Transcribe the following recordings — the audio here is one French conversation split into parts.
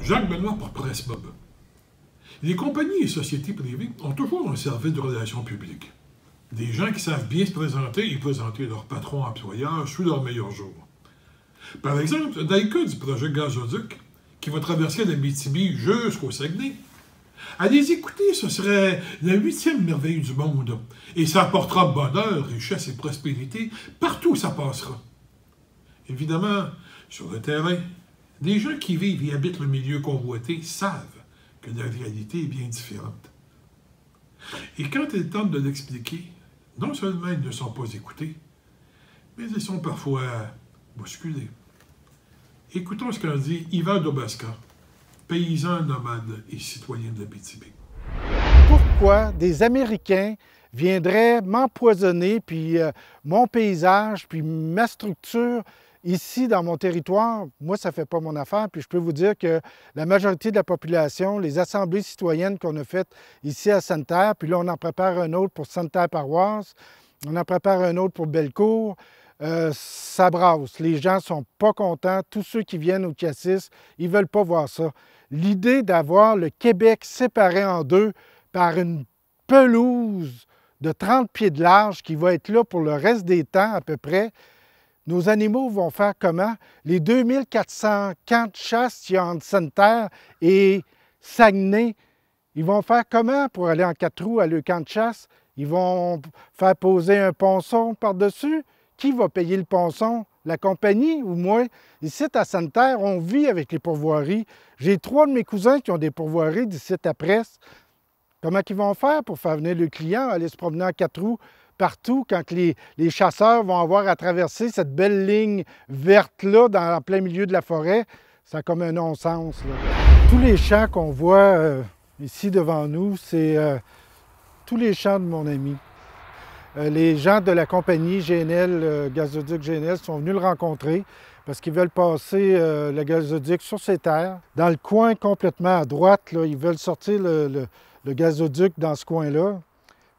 Jacques Benoît pour Presse-Mob. Les compagnies et sociétés privées ont toujours un service de relations publiques. Des gens qui savent bien se présenter et présenter leur patron-employeur sous leur meilleur jour. Par exemple, dans le cas du projet Gazoduc, qui va traverser l'Abitibi jusqu'au Saguenay, à les écouter, ce serait la 8e merveille du monde, et ça apportera bonheur, richesse et prospérité partout où ça passera. Évidemment, sur le terrain, les gens qui vivent et habitent le milieu convoité savent que la réalité est bien différente. Et quand ils tentent de l'expliquer, non seulement ils ne sont pas écoutés, mais ils sont parfois bousculés. Écoutons ce qu'en dit Yvan Dobasca, paysan nomade et citoyen de l'Abitibi. Pourquoi des Américains viendraient m'empoisonner, puis mon paysage, puis ma structure ici dans mon territoire? Moi, ça ne fait pas mon affaire. Puis je peux vous dire que la majorité de la population, les assemblées citoyennes qu'on a faites ici à Sainte-Terre, puis là, on en prépare un autre pour Sainte-Terre-Paroisse, on en prépare un autre pour Bellecour, ça brasse. Les gens ne sont pas contents. Tous ceux qui viennent au Cassis, ils ne veulent pas voir ça. L'idée d'avoir le Québec séparé en deux par une pelouse de 30 pieds de large qui va être là pour le reste des temps à peu près, nos animaux vont faire comment? Les 2400 camps de chasse qu'il y a entre Sainte-Terre et Saguenay, ils vont faire comment pour aller en 4 roues à leur camp de chasse? Ils vont faire poser un ponçon par-dessus? Qui va payer le ponçon? La compagnie ou moi? Ici, à Sainte-Terre, on vit avec les pourvoiries. J'ai 3 de mes cousins qui ont des pourvoiries d'ici à Presse. Comment ils vont faire pour faire venir le client aller se promener en 4 roues partout quand les chasseurs vont avoir à traverser cette belle ligne verte-là en plein milieu de la forêt? C'est comme un non-sens. Tous les champs qu'on voit ici devant nous, c'est tous les champs de mon ami. Les gens de la compagnie GNL, Gazoduc GNL, sont venus le rencontrer parce qu'ils veulent passer le gazoduc sur ses terres. Dans le coin complètement à droite, là, ils veulent sortir le gazoduc dans ce coin-là.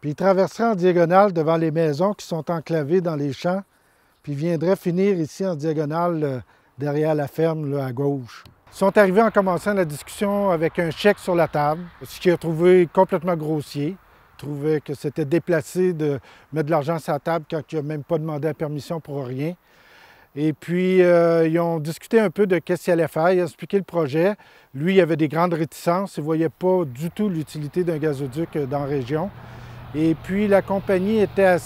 Puis ils traverseraient en diagonale devant les maisons qui sont enclavées dans les champs. Puis ils viendraient finir ici en diagonale derrière la ferme là, à gauche. Ils sont arrivés en commençant la discussion avec un chèque sur la table, ce qu'ils ont trouvé complètement grossier. Trouvaient que c'était déplacé de mettre de l'argent sur la table quand il n'a même pas demandé la permission pour rien. Et puis, ils ont discuté un peu de qu'est-ce qu'il allait faire. Il a expliqué le projet. Lui, il avait des grandes réticences. Il ne voyait pas du tout l'utilité d'un gazoduc dans la région. Et puis, la compagnie était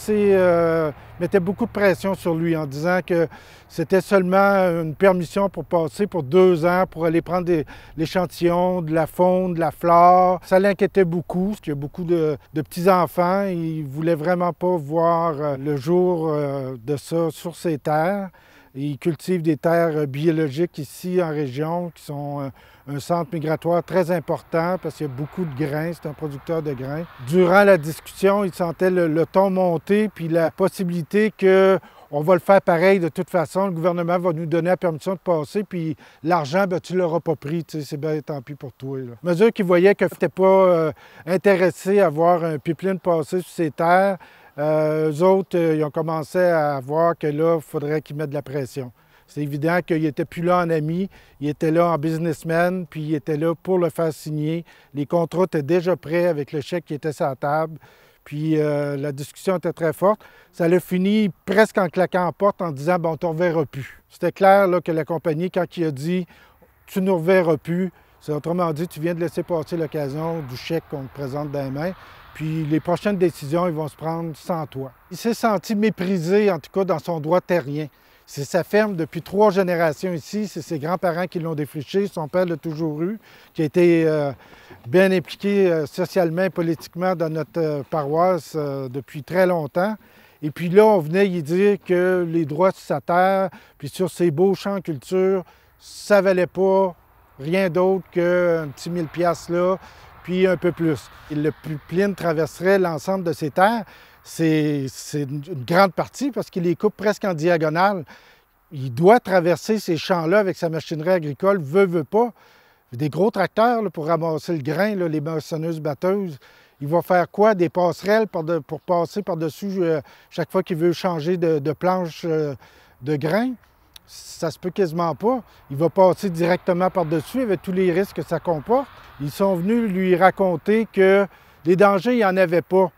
mettait beaucoup de pression sur lui en disant que c'était seulement une permission pour passer pour 2 ans pour aller prendre l'échantillon de la faune, de la flore. Ça l'inquiétait beaucoup, parce qu'il y a beaucoup de petits-enfants. Ils ne voulaient vraiment pas voir le jour de ça sur ces terres. Ils cultivent des terres biologiques ici en région, qui sont un centre migratoire très important parce qu'il y a beaucoup de grains, c'est un producteur de grains. Durant la discussion, ils sentaient le ton monter, puis la possibilité qu'on va le faire pareil de toute façon. Le gouvernement va nous donner la permission de passer, puis l'argent, ben, tu ne l'auras pas pris, c'est bien, tant pis pour toi. Là. À mesure qu'ils voyaient qu'ils n'étaient pas intéressés à voir un pipeline passer sur ces terres, eux autres, ils ont commencé à voir que là, il faudrait qu'ils mettent de la pression. C'est évident qu'ils n'étaient plus là en ami, ils étaient là en businessman, puis ils étaient là pour le faire signer. Les contrats étaient déjà prêts avec le chèque qui était sur la table, puis la discussion était très forte. Ça a fini presque en claquant en porte en disant « bon, on ne te reverra plus ». C'était clair là, que la compagnie, quand il a dit « tu ne nous reverras plus », c'est autrement dit, tu viens de laisser passer l'occasion du chèque qu'on te présente dans les mains. Puis les prochaines décisions, ils vont se prendre sans toi. Il s'est senti méprisé, en tout cas, dans son droit terrien. C'est sa ferme depuis 3 générations ici. C'est ses grands-parents qui l'ont défriché. Son père l'a toujours eu, qui a été bien impliqué socialement et politiquement dans notre paroisse depuis très longtemps. Et puis là, on venait y dire que les droits sur sa terre, puis sur ses beaux champs de culture, ça ne valait pas rien d'autre qu'un petit 1000 $ là, puis un peu plus. Et le pipeline traverserait l'ensemble de ces terres. C'est une grande partie parce qu'il les coupe presque en diagonale. Il doit traverser ces champs-là avec sa machinerie agricole, veut pas. Des gros tracteurs là, pour ramasser le grain, là, les moissonneuses-batteuses. Il va faire quoi? Des passerelles pour passer par-dessus chaque fois qu'il veut changer de planche de grain? Ça se peut quasiment pas. Il va passer directement par-dessus avec tous les risques que ça comporte. Ils sont venus lui raconter que les dangers, il n'y en avait pas.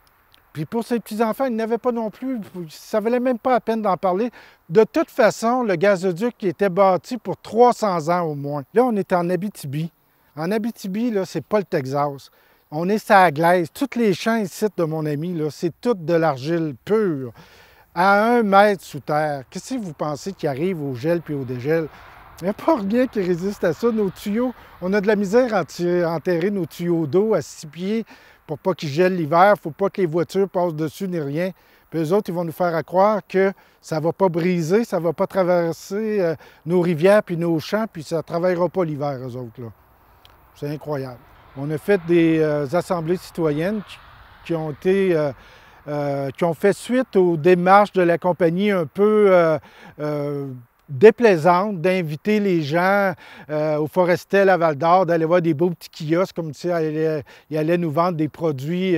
Puis pour ses petits-enfants, il n'avait pas non plus. Ça ne valait même pas la peine d'en parler. De toute façon, le gazoduc était bâti pour 300 ans au moins. Là, on est en Abitibi. En Abitibi, là, c'est pas le Texas. On est sur la glaise. Tous les champs ici de mon ami, là, c'est tout de l'argile pure, à 1 mètre sous terre. Qu'est-ce que vous pensez qui arrive au gel puis au dégel? Il n'y a pas rien qui résiste à ça. Nos tuyaux, on a de la misère à enterrer nos tuyaux d'eau à 6 pieds pour pas qu'ils gèlent l'hiver. Il ne faut pas que les voitures passent dessus ni rien. Puis eux autres, ils vont nous faire croire que ça ne va pas briser, ça ne va pas traverser nos rivières puis nos champs, puis ça ne travaillera pas l'hiver, eux autres, là. C'est incroyable. On a fait des assemblées citoyennes qui ont fait suite aux démarches de la compagnie un peu déplaisantes d'inviter les gens au Forestel à Val-d'Or, d'aller voir des beaux petits kiosques comme si ils allaient nous vendre des produits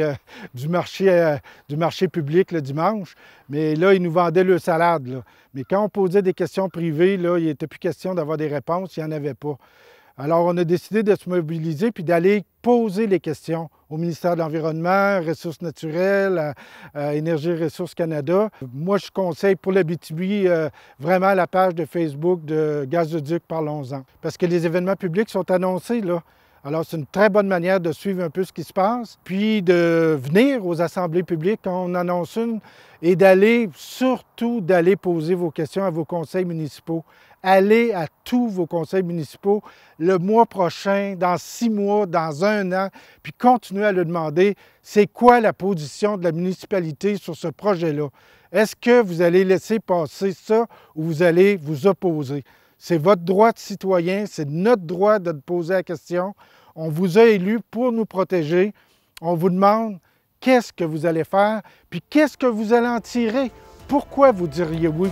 du marché public le dimanche. Mais là, ils nous vendaient le salade, là. Mais quand on posait des questions privées, là, il n'était plus question d'avoir des réponses, il n'y en avait pas. Alors, on a décidé de se mobiliser puis d'aller poser les questions au ministère de l'Environnement, Ressources naturelles, Énergie et Ressources Canada. Moi, je conseille pour l'Abitibi vraiment la page de Facebook de Gazoduc Parlons-en. Parce que les événements publics sont annoncés, là. Alors, c'est une très bonne manière de suivre un peu ce qui se passe, puis de venir aux assemblées publiques quand on annonce une et surtout d'aller poser vos questions à vos conseils municipaux. Allez à tous vos conseils municipaux le mois prochain, dans 6 mois, dans 1 an, puis continuez à le demander, c'est quoi la position de la municipalité sur ce projet-là? Est-ce que vous allez laisser passer ça ou vous allez vous opposer? C'est votre droit de citoyen, c'est notre droit de poser la question. On vous a élus pour nous protéger. On vous demande qu'est-ce que vous allez faire, puis qu'est-ce que vous allez en tirer? Pourquoi vous diriez oui?